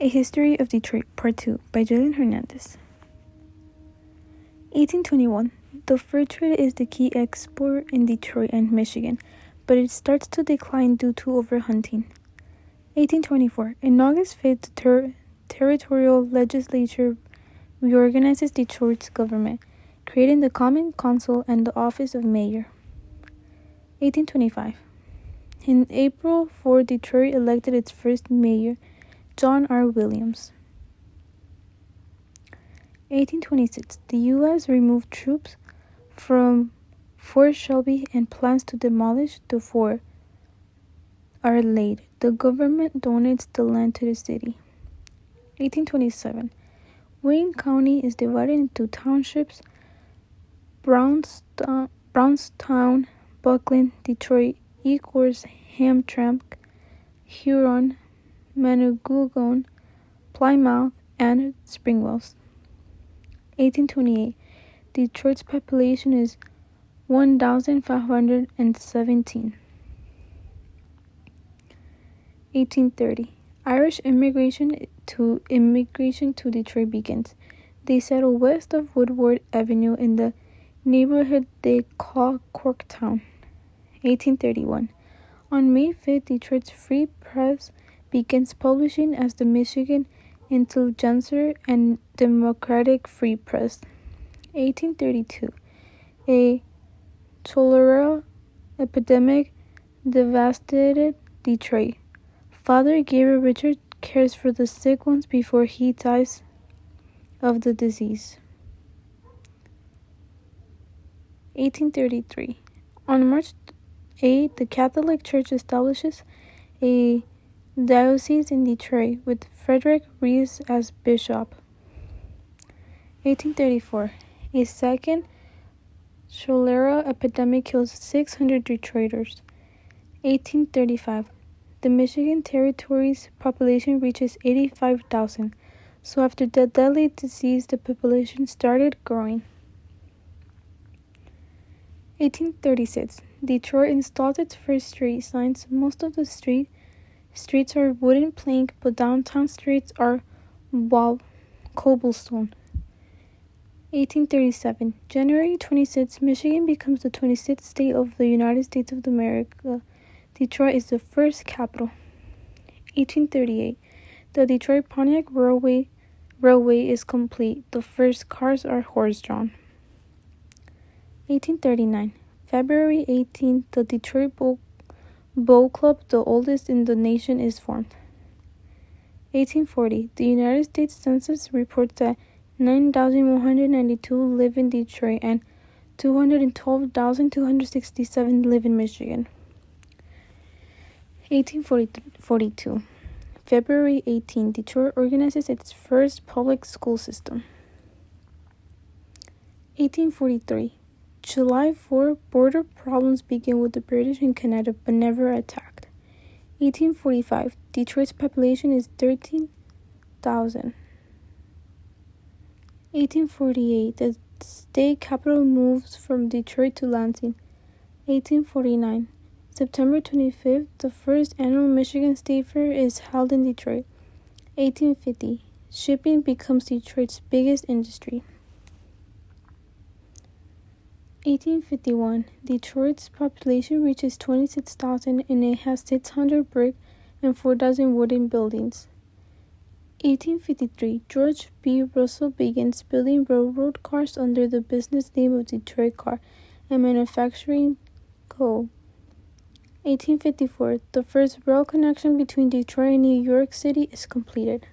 A History of Detroit, Part 2, by Julian Hernandez. 1821. The fur trade is the key export in Detroit and Michigan, but it starts to decline due to overhunting. 1824. On August 5th, the territorial legislature reorganizes Detroit's government, creating the Common Council and the office of mayor. 1825. In April 4, Detroit elected its first mayor, John R. Williams. 1826. The U.S. removed troops from Fort Shelby and plans to demolish the fort are laid. The government donates the land to the city. 1827. Wayne County is divided into townships: Brownstown, Buckland, Detroit, Ecorse, Hamtramck, Huron, Manahawkin, Plymouth, and Springwells. 1828. Detroit's population is 1,517. 1830. Irish immigration to Detroit begins. They settle west of Woodward Avenue in the neighborhood they call Corktown. 1831. On May 5th, Detroit's Free Press begins publishing as the Michigan Intelligencer and Democratic Free Press. 1832. A cholera epidemic devastated Detroit. Father Gabriel Richard cares for the sick ones before he dies of the disease. 1833. On March 8, the Catholic Church establishes a diocese in Detroit with Frederick Rees as bishop. 1834. A second cholera epidemic kills 600 Detroiters. 1835. The Michigan Territory's population reaches 85,000, so after the deadly disease, the population started growing. 1836. Detroit installed its first street signs. Most of the streets are wooden plank, but downtown streets are cobblestone. 1837. January 26. Michigan becomes the 26th state of the United States of America. Detroit is the first capital. 1838. The Detroit-Pontiac Railway is complete. The first cars are horse-drawn. 1839. February 18th, the Detroit Boat Club, the oldest in the nation, is formed. 1840. The United States Census reports that 9,192 live in Detroit and 212,267 live in Michigan. 1842. February 18, Detroit organizes its first public school system. 1843. July 4, border problems begin with the British in Canada but never attacked. 1845. Detroit's population is 13,000. 1848. The state capital moves from Detroit to Lansing. 1849. September 25th, the first annual Michigan State Fair is held in Detroit. 1850. Shipping becomes Detroit's biggest industry. 1851. Detroit's population reaches 26,000 and it has 600 brick and 4,000 wooden buildings. 1853. George B. Russell begins building railroad cars under the business name of Detroit Car and Manufacturing Co. 1854. The first rail connection between Detroit and New York City is completed.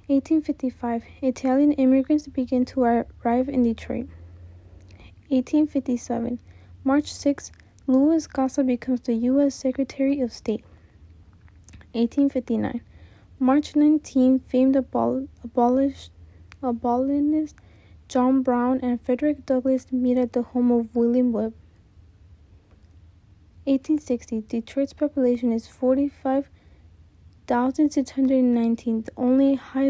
1855. Italian immigrants begin to arrive in Detroit. 1857. March 6. Louis Gossa becomes the U.S. Secretary of State. 1859. March 19. Famed abolitionist John Brown and Frederick Douglass meet at the home of William Webb. 1860. Detroit's population is 45,619, the only high